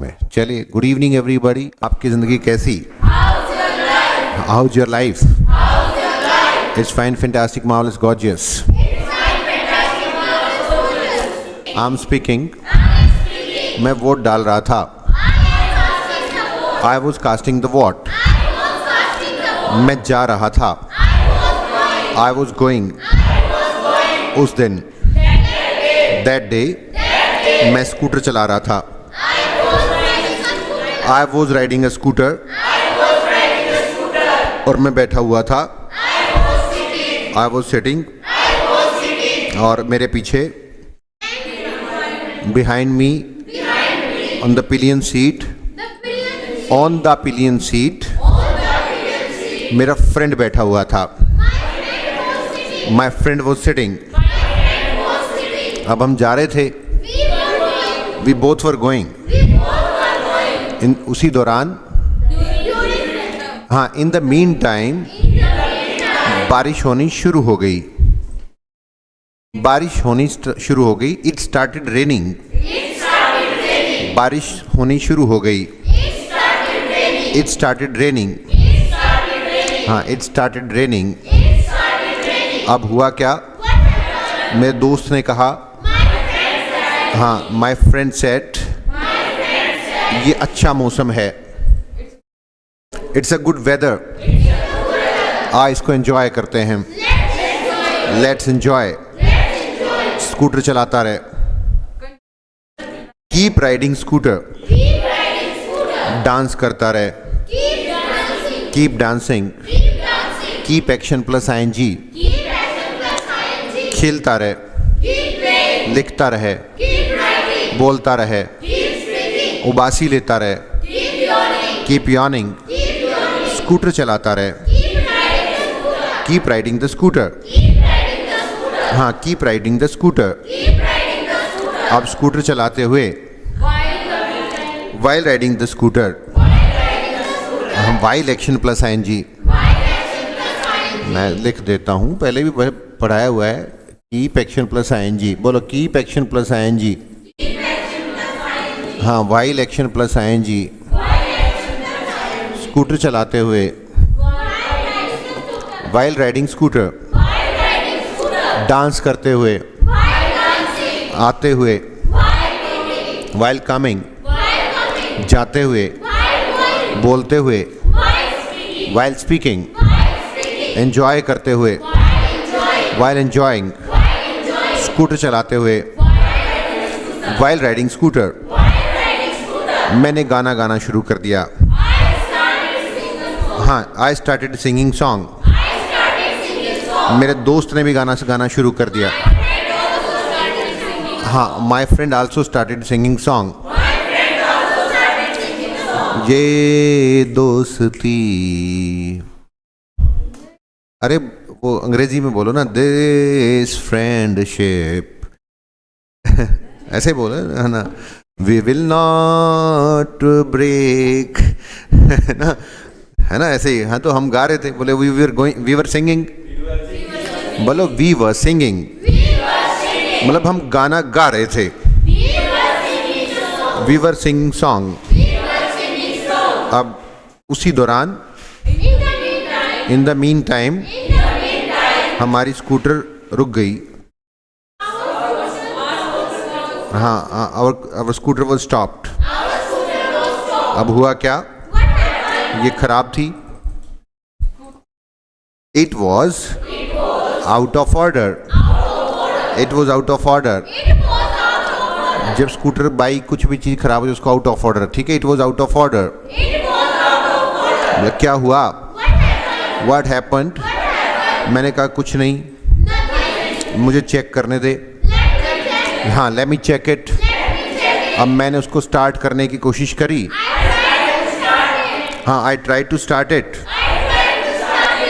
में चलिए, good evening everybody. आपकी ज़िंदगी कैसी? How's your life? It's fine, fantastic, marvellous, gorgeous. I am speaking. मैं वोट डाल रहा था। I was casting the vote. मैं जा रहा था। I was going. उस दिन, दैट डे, मैं स्कूटर चला रहा था। I was riding a scooter। और मैं बैठा हुआ था। I was sitting। और मेरे पीछे, behind me, on the pillion seat, मेरा फ्रेंड बैठा हुआ था। My friend was sitting। अब हम जा रहे थे। We both were going। उसी दौरान, हाँ, इन द मीन टाइम बारिश होनी शुरू हो गई। बारिश होनी शुरू हो गई। It started raining. बारिश होनी शुरू हो गई। It started raining. हाँ, इट स्टार्टेड रेनिंग। अब हुआ क्या? मेरे दोस्त ने कहा, हाँ, माई फ्रेंड सेड, ये अच्छा मौसम है। It's a good weather. इसको एंजॉय करते हैं। Let's enjoy. स्कूटर चलाता रहे। Keep riding scooter. डांस करता रहे। Keep dancing. Keep action plus ING। खेलता रहे। लिखता रहे। बोलता रहे। उबासी लेता रहे। Keep yawning. स्कूटर चलाता रहे। Keep riding the scooter. हाँ, कीप राइडिंग द स्कूटर। अब स्कूटर चलाते हुए, वाइल राइडिंग द स्कूटर। हम वाइल एक्शन प्लस ING। मैं लिख देता हूँ, पहले भी पढ़ाया हुआ है। Keep action plus ING। बोलो, कीप एक्शन प्लस ING। हाँ, while action plus ING। Scooter चलाते हुए, वाइल राइडिंग स्कूटर। डांस करते हुए, आते हुए, वाइल कमिंग। जाते हुए, बोलते हुए, वाइल स्पीकिंग। एंजॉय करते हुए, वाइल एंजॉइंग। स्कूटर चलाते हुए, वाइल राइडिंग स्कूटर। मैंने गाना गाना शुरू कर दिया। हाँ, आई स्टार्टेड सिंगिंग सॉन्ग। मेरे दोस्त ने भी गाना शुरू कर दिया। हाँ, my friend also started singing song. ये दोस्ती, अरे वो अंग्रेजी में बोलो ना, दिस फ्रेंडशिप। ऐसे बोलो है ना, वी विल नॉट ब्रेक। है ना, ऐसे ही। हाँ, तो हम गा रहे थे। बोले, वी वर सिंगिंग। बोलो, वी वर सिंगिंग। मतलब हम गाना गा रहे थे। We were singing song. अब उसी दौरान, इन द मीन टाइम, हमारी स्कूटर रुक गई। हाँ, our scooter was stopped। अब हुआ क्या? ये खराब थी। It was out of order। It was out of order। जब स्कूटर, बाइक, कुछ भी चीज खराब हो, उसको आउट ऑफ ऑर्डर। ठीक है, it was out of order। क्या हुआ? What happened? मैंने कहा, कुछ नहीं, मुझे चेक करने दे। हाँ, let me check it। अब मैंने उसको स्टार्ट करने की कोशिश करी। हाँ, I tried to start it।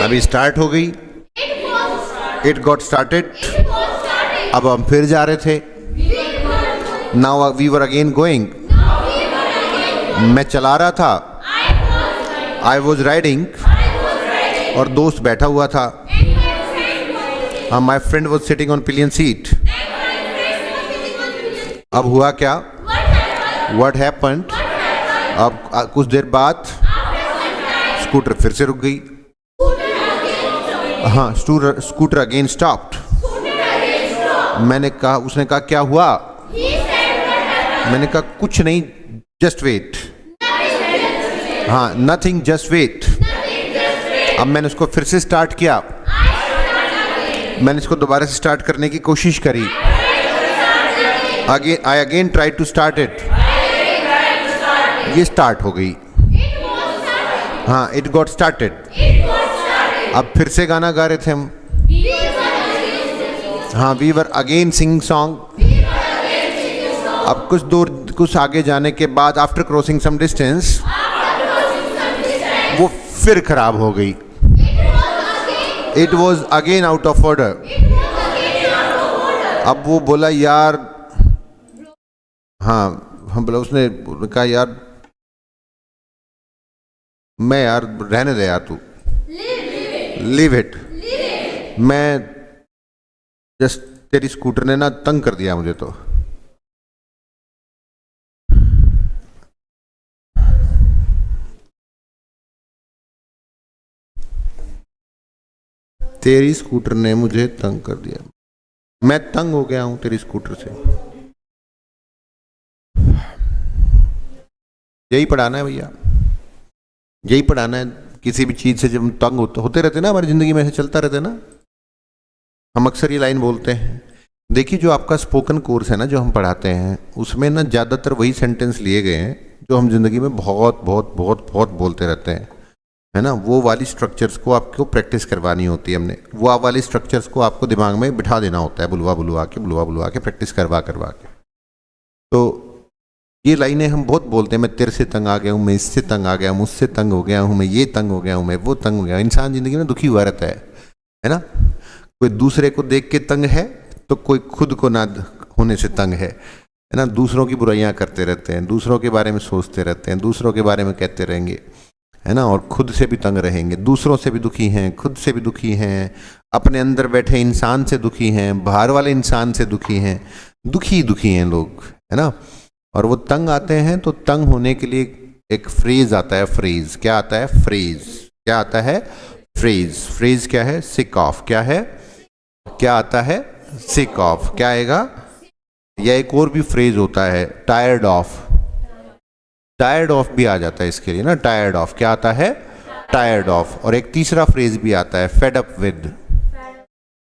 अभी स्टार्ट हो गई। It got started। अब हम फिर जा रहे थे। Now we were again going। मैं चला रहा था। I was riding। और दोस्त बैठा हुआ था। My friend was sitting on pillion seat। अब हुआ क्या? What happened? अब कुछ देर बाद स्कूटर फिर से रुक गई। हाँ, स्कूटर अगेन स्टॉप्ड। मैंने कहा, उसने कहा क्या हुआ? मैंने कहा कुछ नहीं, जस्ट वेट। हाँ, नथिंग, जस्ट वेट। अब मैंने उसको फिर से स्टार्ट किया। मैंने इसको दोबारा से स्टार्ट करने की कोशिश करी। I again try to start it. ये स्टार्ट हो गई। हाँ, इट गॉट स्टार्टेड। अब फिर से गाना गा रहे थे हम। हाँ, we were again singing song. अब कुछ आगे जाने के बाद, आफ्टर क्रॉसिंग सम डिस्टेंस, वो फिर खराब हो गई। It was again out of order. अब वो बोला यार, हाँ हम बोला, उसने कहा यार रहने दे यार, तू लीव इट। मैं जस्ट, तेरी स्कूटर ने ना तंग कर दिया मुझे। तो तेरी स्कूटर ने मुझे तंग कर दिया, मैं तंग हो गया हूं तेरी स्कूटर से। यही पढ़ाना है भैया, यही पढ़ाना है। किसी भी चीज से जब हम तंग होते रहते ना, हमारी जिंदगी में ऐसे चलता रहता है ना। हम अक्सर ये लाइन बोलते हैं। देखिए, जो आपका स्पोकन कोर्स है ना, जो हम पढ़ाते हैं, उसमें ना ज़्यादातर वही सेंटेंस लिए गए हैं जो हम जिंदगी में बहुत बहुत बहुत बहुत बोलते रहते हैं, है ना। वो वाली स्ट्रक्चर्स को आपको प्रैक्टिस करवानी होती है हमने। वो वाली स्ट्रक्चर्स को आपको दिमाग में बिठा देना होता है, बुलवा बुलवा के प्रैक्टिस करवा के। तो ये लाइनें हम बहुत बोलते हैं। मैं तेरे से तंग आ गया हूँ, मैं इससे तंग आ गया हूँ, मुझसे तंग हो गया हूँ, मैं ये तंग हो गया हूँ, मैं वो तंग हो गया। इंसान जिंदगी में दुखी हुआ रहता है ना। कोई दूसरे को देख के तंग है, तो कोई खुद को ना होने से तंग है ना। दूसरों की बुराइयां करते रहते हैं, दूसरों के बारे में सोचते रहते हैं, दूसरों के बारे में कहते रहेंगे, है ना। और खुद से भी तंग रहेंगे, दूसरों से भी दुखी हैं, खुद से भी दुखी हैं, अपने अंदर बैठे इंसान से दुखी हैं, बाहर वाले इंसान से दुखी हैं। दुखी हैं लोग, है ना। और वो तंग आते हैं, तो तंग होने के लिए एक फ्रेज आता है। फ्रेज क्या आता है? क्या आता है? फ्रेज क्या है? Sick of. क्या है? क्या आता है? Sick of. क्या आएगा? या एक और भी फ्रेज होता है, टायर्ड ऑफ। टायर्ड ऑफ भी आ जाता है इसके लिए ना। टायर्ड ऑफ क्या आता है? Tired of. और एक तीसरा फ्रेज भी आता है, फेड अप विद।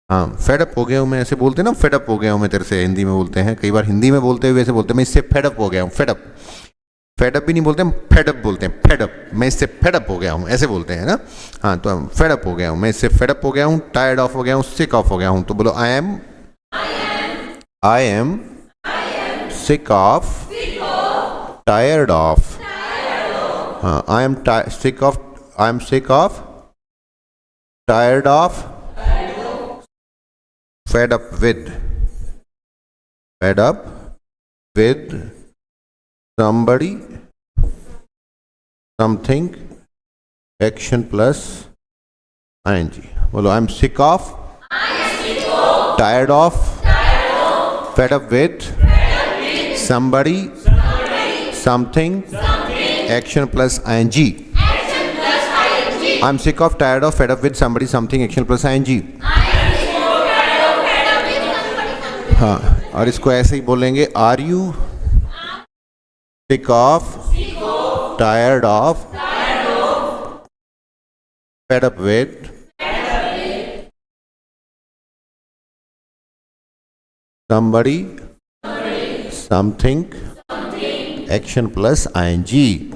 हाँ, फेड अप हो गया हूँ मैं, ऐसे बोलते हैं ना, फेड अप हो गया हूँ मैं तेरे से, हिंदी में बोलते हैं। कई बार हिंदी में बोलते हुए ऐसे बोलते हैं, मैं इससे फेड अप हो गया हूँ। फेड अप भी नहीं बोलते हम, फेड अप बोलते हैं। फेड अप, मैं इससे फेड अप हो गया हूँ, ऐसे बोलते हैं ना। हाँ, तो हम फेड अप हो गया हूँ, मैं इससे फेड अप हो गया हूँ, टायर्ड ऑफ हो गया हूँ, सिक ऑफ हो गया हूँ। तो बोलो, I am sick of, tired of. हाँ, I am sick of, tired of, fed up with somebody, something, action plus ing. बोलो, I'm sick of, tired of, fed up with somebody, something, action plus ing. I'm sick of, tired of, fed up with somebody, something, action plus ing. हाँ, और इसको ऐसे ही बोलेंगे, are you sick of, tired of, fed up with somebody, something, action plus ING.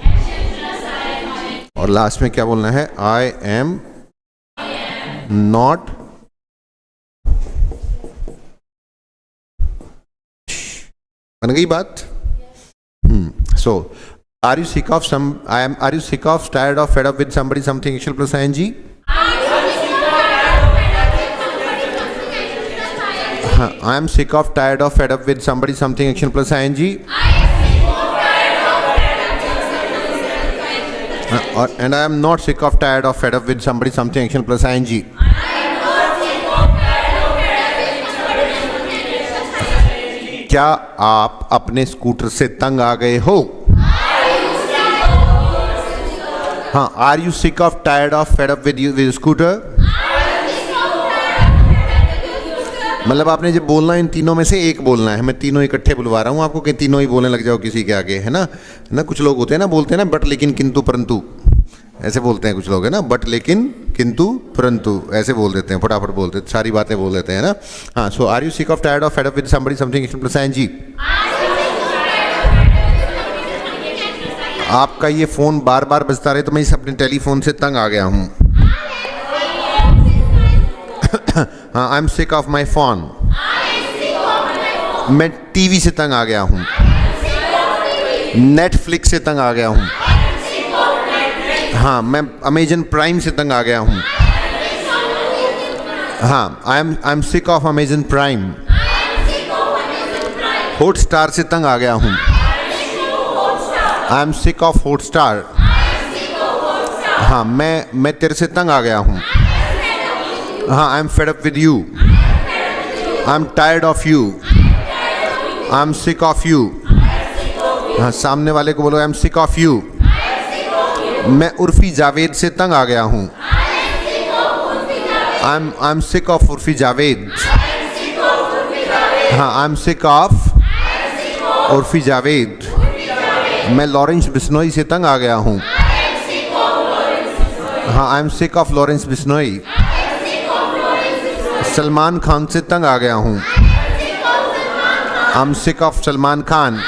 और last में क्या बोलना है? आई एम नॉट बन गई बात। So are you sick of some, are you sick of, tired of, fed up with somebody, something, action plus ING. हाँ, I am sick of, tired of, fed up with somebody, something, action plus ING. और and I am not sick of, tired of, fed up with somebody, something, action plus ING. क्या आप अपने स्कूटर से तंग आ गए हो? हाँ, are you sick of, tired of, fed up with scooter? मतलब आपने जब बोलना है इन तीनों में से एक बोलना है। मैं तीनों इकट्ठे बुलवा रहा हूँ आपको कि तीनों ही बोलने लग जाओ किसी के आगे, है ना। कुछ लोग होते हैं ना, बोलते हैं ना बट, लेकिन, किंतु, परंतु, ऐसे बोलते हैं कुछ लोग, है ना। बट, लेकिन, किंतु, परंतु ऐसे बोल देते हैं, फटाफट बोलते हैं, सारी बातें बोल देते हैं ना। हाँ, so are you sick of, tired of, fed up with somebody, something, action plus ING. आपका ये फ़ोन बार बार बजता रहे तो मैं इस अपने टेलीफोन से तंग आ गया हूँ। हाँ, I am sick of my phone. मैं टीवी से तंग आ गया हूँ, नेटफ्लिक्स से तंग आ गया हूँ। हाँ, मैं अमेजन प्राइम से तंग आ गया हूँ। हाँ, I am sick of Amazon prime. Hotstar से तंग आ गया हूँ। I am sick of Hotstar. हाँ, मैं तेरे से तंग आ गया हूँ। हाँ, I am fed up with you. I am tired of you. I am sick of you. हाँ, सामने वाले को बोलो I am sick of you. मैं उर्फी जावेद से तंग आ गया हूँ। I am sick of Urfi Javed. हाँ, I am sick of Urfi Javed. मैं लॉरेंस बिश्नोई से तंग आ गया हूँ। हाँ, I am sick of Lawrence Bishnoi. Salman Khan से तंग आ गया हूँ। I am sick of Salman Khan.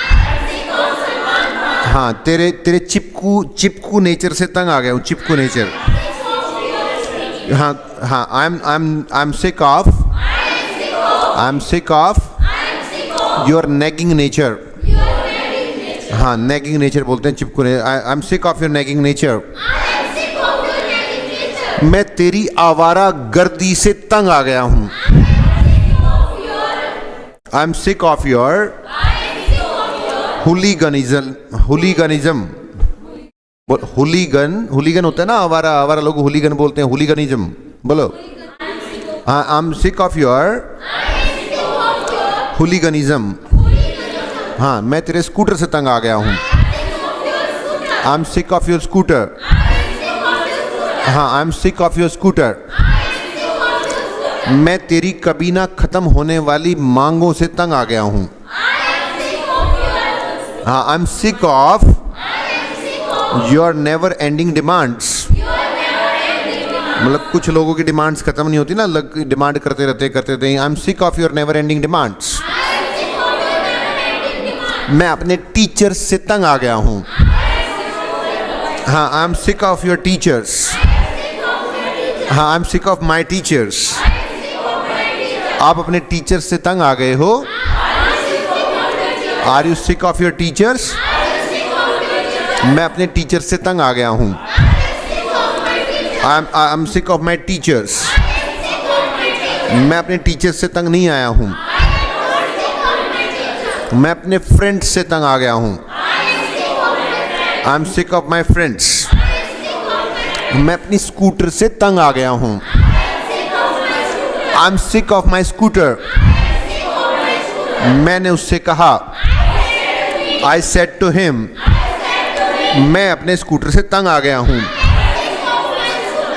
हाँ, तेरे चिपकू नेचर से तंग आ गया हूँ, चिपकू नेचर। हाँ, I am sick of your nagging nature. हाँ, नेगिंग नेचर बोलते हैं चिपकू nature. I am sick of your nagging nature. मैं तेरी आवारा गर्दी से तंग आ गया हूँ। I am sick of your hooliganism. Hooligan होता है ना, आवारा लोग हुलीगन बोलते हैं, हुलीगनिज्म बोलो। हाँ, I am sick of your hooliganism. हाँ, मैं तेरे स्कूटर से तंग आ गया हूँ। I am sick of your scooter. हाँ, I am sick of your scooter. मैं तेरी कभी ना खत्म होने वाली मांगों से तंग आ गया हूँ। हाँ, I am sick of your never ending demands. मतलब कुछ लोगों की डिमांड्स खत्म नहीं होती ना, डिमांड करते रहते। I am sick of your never ending demands. मैं अपने टीचर्स से तंग आ गया हूँ। हाँ, I am sick of your teachers. हाँ, I am sick of my teachers. आप अपने टीचर्स से तंग आ गए हो। Are you sick of your teachers? मैं अपने टीचर्स से तंग आ गया हूँ। I am sick of my teachers. मैं अपने टीचर्स से तंग नहीं आया हूँ। मैं अपने फ्रेंड्स से तंग आ गया हूँ। I am sick of my friends. मैं अपनी स्कूटर से तंग आ गया हूँ। I am sick of my scooter. मैंने उससे कहा, आई सेड टू हिम, मैं अपने स्कूटर से तंग आ गया हूँ।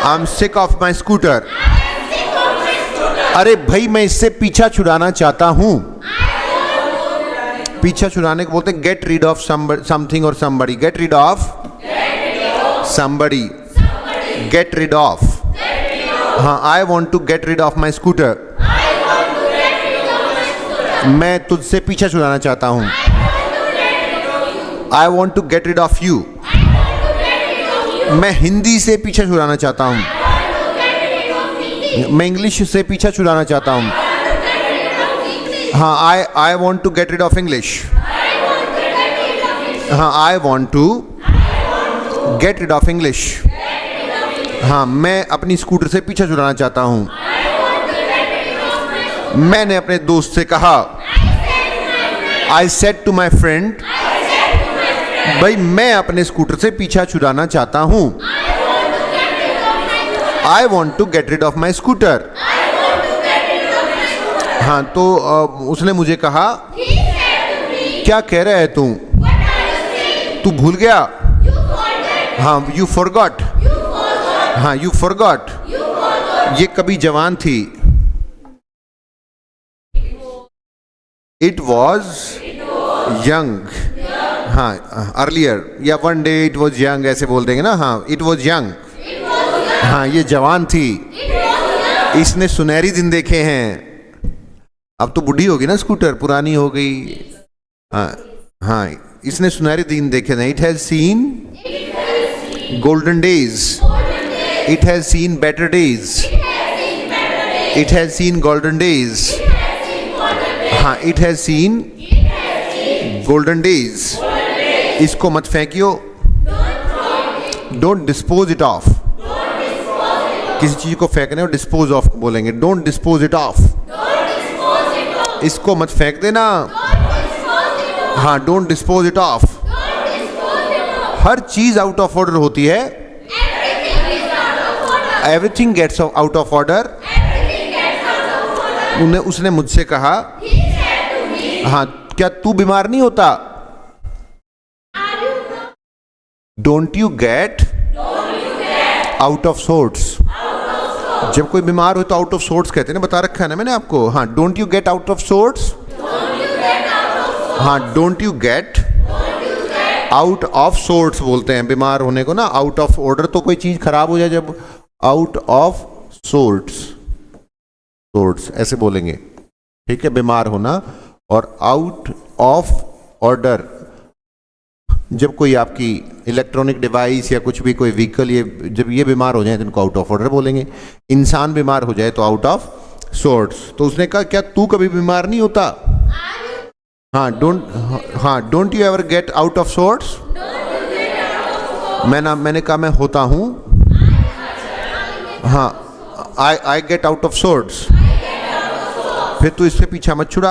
I am sick of my scooter. अरे भाई, मैं इससे पीछा छुड़ाना चाहता हूँ। पीछा छुड़ाने को बोलते हैं गेट रीड ऑफ समथिंग और somebody. Get rid of somebody. Get rid of. हाँ, I want to get rid of my scooter. मैं तुझसे पीछा छुड़ाना चाहता हूँ। I want to get rid of you. मैं हिंदी से पीछा छुड़ाना चाहता हूँ। मैं इंग्लिश से पीछा छुड़ाना चाहता हूँ। हाँ, I want to get rid of English. हाँ, I want to get rid of English. हाँ, मैं अपनी स्कूटर से पीछा छुड़ाना चाहता हूँ। मैंने अपने दोस्त से कहा, I said to my friend, भाई मैं अपने स्कूटर से पीछा छुड़ाना चाहता हूँ। I want to get rid of my scooter. हाँ, तो उसने मुझे कहा, क्या कह रहा है तू भूल गया? हाँ, यू फॉरगॉट, हाँ यू फॉरगॉट, ये कभी जवान थी। इट वॉज यंग, हाँ अर्लियर, या one day it was young ऐसे बोल देंगे ना, हाँ इट वॉज यंग, हाँ ये जवान थी, इसने सुनहरी दिन देखे हैं। अब तो बुढ़ी होगी ना, स्कूटर पुरानी हो गई, हाँ हाँ इसने सुनहरी दिन देखे हैं। It has seen golden days, it has seen better days, it has seen golden days, हाँ it has seen golden days. इसको मत फेंकियो, डोंट डिस्पोज इट ऑफ, किसी चीज को फेंकने और डिस्पोज ऑफ बोलेंगे, डोंट डिस्पोज इट ऑफ, इसको मत फेंक देना, हाँ डोंट डिस्पोज इट ऑफ। हर चीज आउट ऑफ ऑर्डर होती है, everything gets out of order. उसने मुझसे कहा, हाँ क्या तू बीमार नहीं होता? Don't you get out of sorts. जब कोई बीमार हो तो आउट ऑफ सोर्ट्स कहते हैं ना, बता रखा है ना मैंने आपको। हाँ don't you get out of sorts, हाँ don't you get out of sorts बोलते हैं बीमार होने को ना। आउट ऑफ ऑर्डर तो कोई चीज खराब हो जाए, जब आउट ऑफ सोर्ट्स, सोर्ट्स ऐसे बोलेंगे, ठीक है, बीमार होना। और आउट ऑफ ऑर्डर जब कोई आपकी इलेक्ट्रॉनिक डिवाइस या कुछ भी कोई व्हीकल, ये जब ये बीमार हो जाए तो इनको आउट ऑफ ऑर्डर बोलेंगे। इंसान बीमार हो जाए तो आउट ऑफ सोर्ट्स। तो उसने कहा क्या तू कभी बीमार नहीं होता? हाँ don't you ever get out of sorts. मैंने कहा मैं होता हूँ, हाँ I get out of sorts. फिर तू इससे पीछा मत छुड़ा,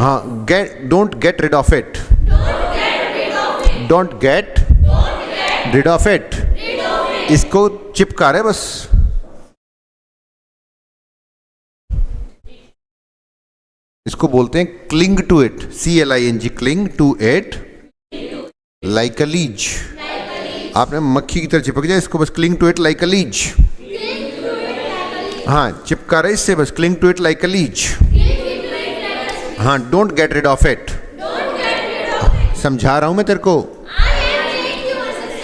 हाँ don't get rid of it, don't get rid of it. इसको चिपका रहे बस। इसको बोलते हैं cling to it, CLING, cling to it like a leech. आपने मक्खी की तरह चिपक जाए, इसको बस cling to it like a leech. हाँ चिपका रहे इससे बस, cling to it like a leech. हाँ don't get rid of it. समझा रहा हूं मैं तेरे को,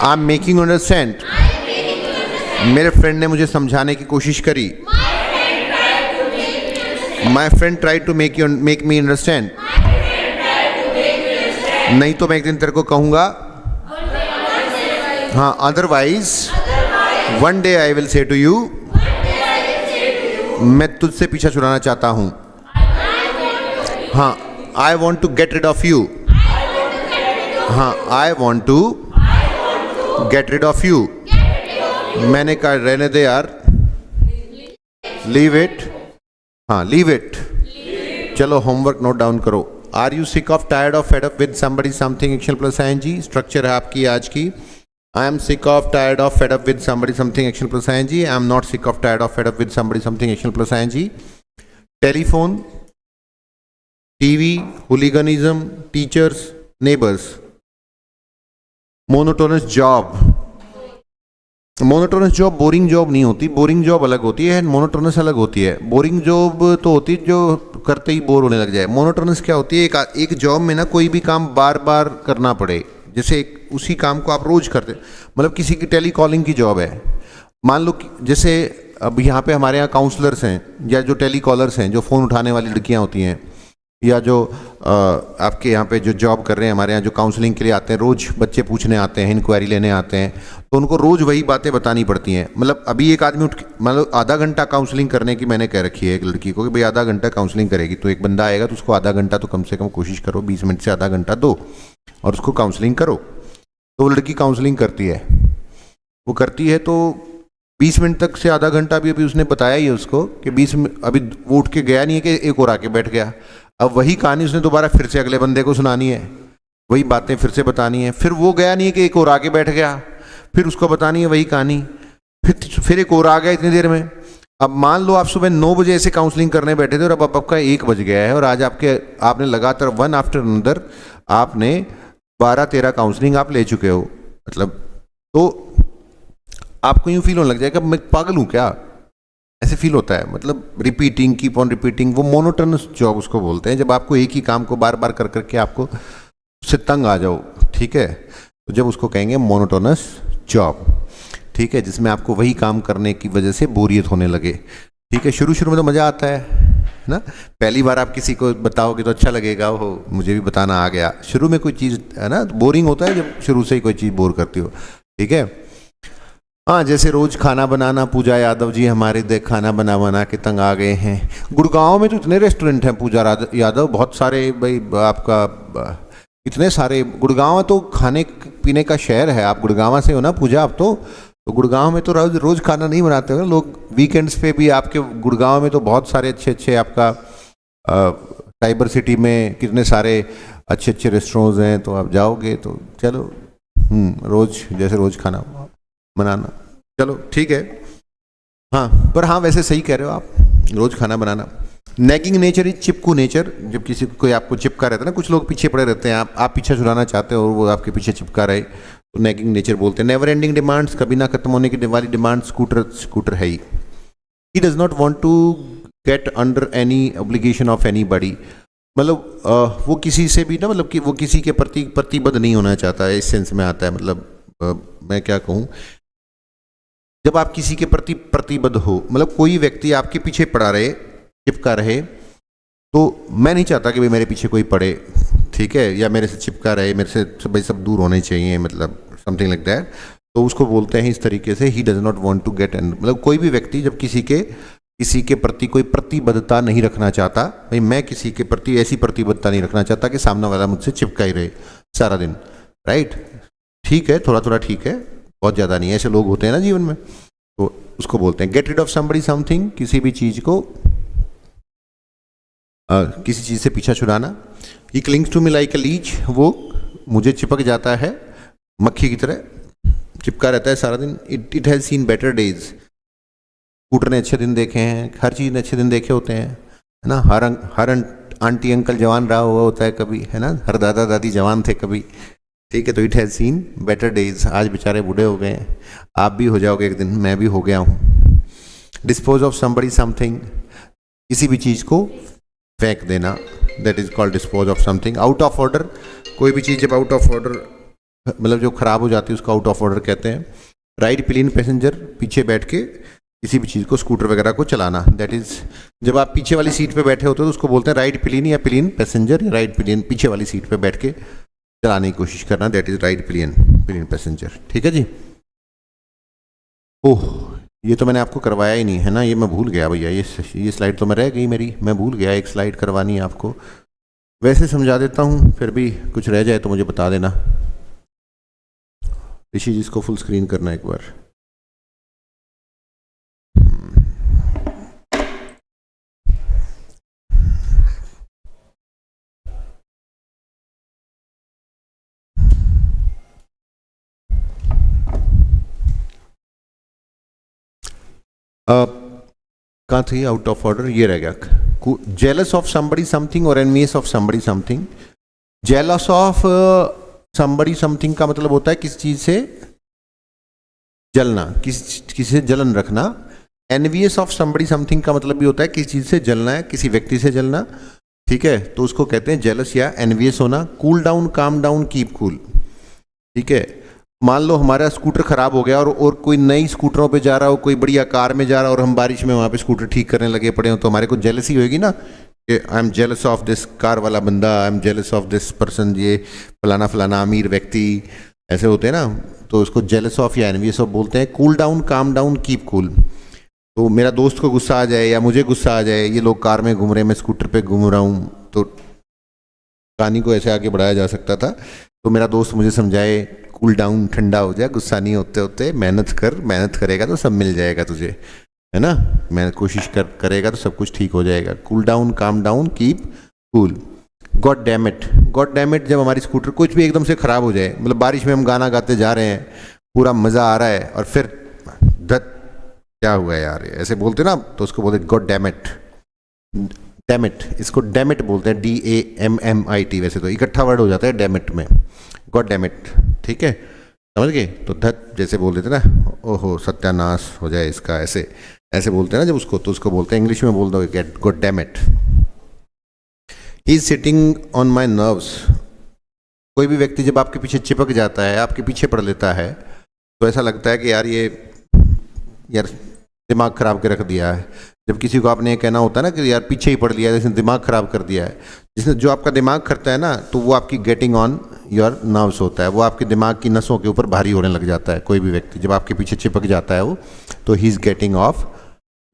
आई एम मेकिंग अंडरस्टैंड। मेरे फ्रेंड ने मुझे समझाने की कोशिश करी, my friend try to make me understand. नहीं तो मैं एक दिन तेरे को कहूंगा, हाँ otherwise one day I will say to you, मैं तुझसे पीछा छुड़ाना चाहता हूं। हाँ I want to get rid of you, हाँ I want to get rid of you. मैंने कहा रहने दे यार, लीव इट, हाँ लीव इट। चलो होमवर्क नोट डाउन करो। Are you sick of, tired of, fed up with somebody something, action plus ING। Structure है आपकी आज की, I am sick of, tired of, fed up with somebody something, action plus ING। I am not sick of, tired of, fed up with somebody something, action plus ING। Telephone, TV, hooliganism, teachers, neighbours. Monotonous job, monotonous job boring job नहीं होती, boring job अलग होती है, monotonous अलग होती है। Boring job तो होती है जो करते ही बोर होने लग जाए। मोनोटोनस क्या होती है, एक जॉब में ना कोई भी काम बार बार करना पड़े, जैसे उसी काम को आप रोज करते, मतलब किसी की टेली कॉलिंग की जॉब है, मान लो जैसे अब यहाँ पे हमारे यहाँ काउंसलर्स हैं या जो टेली कॉलर्स हैं, जो फ़ोन उठाने वाली लड़कियाँ होती हैं, या जो आपके यहाँ पे जो जॉब कर रहे हैं, हमारे यहाँ जो काउंसलिंग के लिए आते हैं, रोज़ बच्चे पूछने आते हैं, इंक्वायरी लेने आते हैं, तो उनको रोज़ वही बातें बतानी पड़ती हैं। मतलब अभी एक आदमी मतलब आधा घंटा काउंसलिंग करने की मैंने कह रखी है एक लड़की को कि भाई आधा घंटा काउंसलिंग करेगी, तो एक बंदा आएगा तो उसको आधा घंटा तो कम से कम कोशिश करो, 20 मिनट से आधा घंटा दो और उसको काउंसलिंग करो। तो वो लड़की काउंसलिंग करती है, वो करती है तो 20 मिनट तक से आधा घंटा भी अभी उसने बताया ही है उसको कि 20 मिनट, अभी वो उठ के गया नहीं है कि एक और आके बैठ गया। अब वही कहानी उसने दोबारा फिर से अगले बंदे को सुनानी है, वही बातें फिर से बतानी है। फिर वो गया नहीं है कि एक और आके बैठ गया, फिर उसको बतानी है वही कहानी, फिर एक और आ गया इतनी देर में। अब मान लो आप सुबह 9 बजे ऐसे काउंसलिंग करने बैठे थे और अब आपका 1 बज गया है और आज आपने लगातार 1 आफ्टर अनदर आपने 12-13 काउंसलिंग आप ले चुके हो, मतलब तो आपको यूं फील होने लग जाएगा मैं पागल हूं क्या, ऐसे फील होता है। मतलब रिपीटिंग, कीप ऑन रिपीटिंग, वो मोनोटोनस जॉब उसको बोलते हैं, जब आपको एक ही काम को बार बार कर करके आपको उससे तंग आ जाओ, ठीक है, तो जब उसको कहेंगे मोनोटोनस जॉब, ठीक है, जिसमें आपको वही काम करने की वजह से बोरियत होने लगे, ठीक है। शुरू शुरू में तो मज़ा आता है ना, पहली बार आप किसी को बताओगे तो अच्छा लगेगा, हो मुझे भी बताना आ गया। शुरू में कोई चीज़ है ना बोरिंग होता है जब शुरू से ही कोई चीज़ बोर करती हो, ठीक है। हाँ, जैसे रोज खाना बनाना, पूजा यादव जी हमारे देख खाना बना बना के तंग आ गए हैं। गुड़गांव में तो इतने रेस्टोरेंट हैं पूजा यादव, बहुत सारे भाई, आपका इतने सारे, गुड़गांव तो खाने पीने का शहर है। आप गुड़गांव से हो ना पूजा, आप तो गुड़गांव में तो रोज रोज खाना नहीं बनाते हो ना लोग, वीकेंड्स पे भी आपके गुड़गांव में तो बहुत सारे अच्छे अच्छे, आपका साइबर सिटी में कितने सारे अच्छे अच्छे रेस्टोरेंट्स हैं, तो आप जाओगे तो चलो, रोज जैसे रोज खाना बनाना, चलो ठीक है। हाँ, पर हाँ वैसे सही कह रहे हो आप, रोज खाना बनाना। Nagging nature is Chipko nature, जब किसी को कोई आपको चिपका रहता है ना, कुछ लोग पीछे पड़े रहते हैं, आप पीछे छुड़ाना चाहते हो और वो आपके पीछे चिपका रहे, तो नैगिंग नेचर बोलते हैं। नेवर एंडिंग डिमांड्स, कभी ना खत्म होने की वाली डिमांड, स्कूटर है ही। He does not want to get under any obligation of anybody, मतलब वो किसी से भी ना, मतलब कि वो किसी के प्रति प्रतिबद्ध नहीं होना चाहता है, इस सेंस में आता है। मतलब मैं क्या कहूँ, जब आप किसी के प्रति प्रतिबद्ध हो, मतलब कोई व्यक्ति आपके पीछे पड़ा रहे, चिपका रहे, तो मैं नहीं चाहता कि भाई मेरे पीछे कोई पड़े, ठीक है, या मेरे से चिपका रहे, मेरे से भाई सब दूर होने चाहिए, मतलब समथिंग लाइक दैट, तो उसको बोलते हैं इस तरीके से, he does not want to get end, मतलब कोई भी व्यक्ति जब किसी के प्रति कोई प्रतिबद्धता नहीं रखना चाहता, भाई मैं किसी के प्रति ऐसी प्रतिबद्धता नहीं रखना चाहता कि सामने वाला मुझसे चिपका ही रहे सारा दिन, राइट, ठीक है, थोड़ा थोड़ा ठीक है, बहुत ज़्यादा नहीं, ऐसे लोग होते हैं ना जीवन में, तो उसको बोलते हैं get rid of somebody something, किसी भी चीज़ को किसी चीज़ से पीछा छुड़ाना। He clings to me like a leech, वो मुझे चिपक जाता है मक्खी की तरह, चिपका रहता है सारा दिन। It has seen better days, scooter ने अच्छे दिन देखे हैं, हर चीज़ ने अच्छे दिन देखे होते हैं, है ना। हर आंटी अंकल जवान रहा हुआ होता है कभी, है ना, हर दादा दादी जवान थे कभी, ठीक है, तो it has seen better days, आज बेचारे बूढ़े हो गए हैं, आप भी हो जाओगे एक दिन, मैं भी हो गया हूँ। डिस्पोज ऑफ समबडी समथिंग, किसी भी चीज़ को फेंक देना, that is called dispose of something. Out of order, कोई भी चीज़ जब आउट ऑफ ऑर्डर, मतलब जो खराब हो जाती है उसको आउट ऑफ ऑर्डर कहते हैं। राइड प्लेन पैसेंजर, पीछे बैठ के किसी भी चीज़ को, स्कूटर वगैरह को चलाना, दैट इज जब आप पीछे वाली सीट पे बैठे होते हो तो उसको बोलते हैं राइड प्लेन या प्लेन पैसेंजर, या राइड प्लेन, पीछे वाली सीट पे बैठ के चलाने की कोशिश करना, that is ride plane passenger, ठीक है जी। ओह, ये तो मैंने आपको करवाया ही नहीं है ना, ये मैं भूल गया भैया, ये स्लाइड तो मैं रह गई मेरी, मैं भूल गया, एक स्लाइड करवानी है आपको, वैसे समझा देता हूँ, फिर भी कुछ रह जाए तो मुझे बता देना। ऋषि जी इसको फुल स्क्रीन करना एक बार। कहाँ थी आउट ऑफ ऑर्डर, ये रह गया। जेलस ऑफ समबडी समथिंग और envious of somebody something. Jealous of somebody something का मतलब होता है किसी चीज से जलना, किसी से जलन रखना। एनवियस ऑफ समबडी समथिंग का मतलब भी होता है किसी चीज से जलना है, किसी व्यक्ति से जलना, ठीक है, तो उसको कहते हैं जेलस या एनवियस होना। Cool down, calm down, keep cool, ठीक है। मान लो हमारा स्कूटर खराब हो गया और कोई नई स्कूटरों पे जा रहा हो, कोई बढ़िया कार में जा रहा हो, और हम बारिश में वहाँ पे स्कूटर ठीक करने लगे पड़े हो, तो हमारे को जेलसी होगी ना कि I am jealous of this car वाला बंदा, I am jealous of this person, ये फलाना फलाना अमीर व्यक्ति, ऐसे होते हैं ना, तो उसको जेलस ऑफ या एनवियस ऑफ बोलते हैं। Cool down, calm down, keep cool, तो मेरा दोस्त को गुस्सा आ जाए या मुझे गुस्सा आ जाए, ये लोग कार में घूम रहे हैं, मैं स्कूटर पर घूम रहा हूँ, तो कहानी को ऐसे आगे बढ़ाया जा सकता था। तो मेरा दोस्त मुझे समझाए, कूल डाउन, ठंडा हो जाए, गुस्सा नहीं होते होते, मेहनत कर, मेहनत करेगा तो सब मिल जाएगा तुझे, है ना, मेहनत कोशिश करेगा तो सब कुछ ठीक हो जाएगा। Cool down, calm down, keep cool. God damn it, god damn it जब हमारी स्कूटर कुछ भी एकदम से ख़राब हो जाए, मतलब बारिश में हम गाना गाते जा रहे हैं, पूरा मज़ा आ रहा है, और फिर धत क्या हुआ यार, ऐसे बोलते ना, तो उसको बोलते गॉड डैम इट। डैमिट, इसको डैमिट बोलते हैं, DAMMIT, वैसे तो इकट्ठा वर्ड हो जाता है डैमिट में, गॉड डैमिट, ठीक है, समझ गए। तो धत जैसे बोल देते ना, ओहो सत्यानाश हो जाए इसका, ऐसे ऐसे बोलते हैं ना जब उसको, तो उसको बोलते हैं, इंग्लिश में बोल दो get God damn it. He is sitting on my nerves. कोई भी व्यक्ति जब आपके पीछे चिपक जाता है, आपके पीछे पड़ लेता है, तो ऐसा लगता है कि यार दिमाग खराब के रख दिया है। जब किसी को आपने ये कहना होता है ना कि यार पीछे ही पड़ लिया है, जिसने दिमाग खराब कर दिया है, जिसने जो आपका दिमाग करता है ना, तो वो आपकी गेटिंग ऑन योर नर्व्स होता है, वो आपके दिमाग की नसों के ऊपर भारी होने लग जाता है। कोई भी व्यक्ति जब आपके पीछे चिपक जाता है वो, तो he is getting of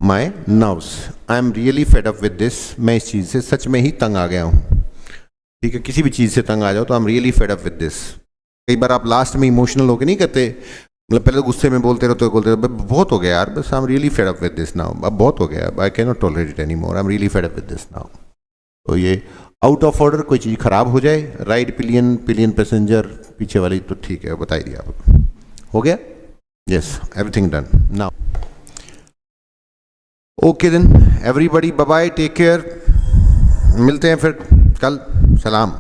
my nerves, I am really fade up with this. मैं इस चीज़ से सच में ही तंग आ गया हूँ, ठीक है, किसी भी चीज़ से तंग आ जाओ तो I am really fade up with this. कई बार आप लास्ट में इमोशनल होकर नहीं कहते, मतलब पहले तो गुस्से में बोलते रहो, बहुत हो गया यार, बस I am really fade up with this now, अब बहुत हो गया, I can not tolerate it any more, I am really fade up with this now. तो ये आउट ऑफ ऑर्डर कोई चीज़ खराब हो जाए, राइट पिलियन पैसेंजर पीछे वाली, तो ठीक है, बता ही दिया आप, हो गया, yes, everything done now. Okay then everybody, bye bye, take care, मिलते हैं फिर कल, सलाम।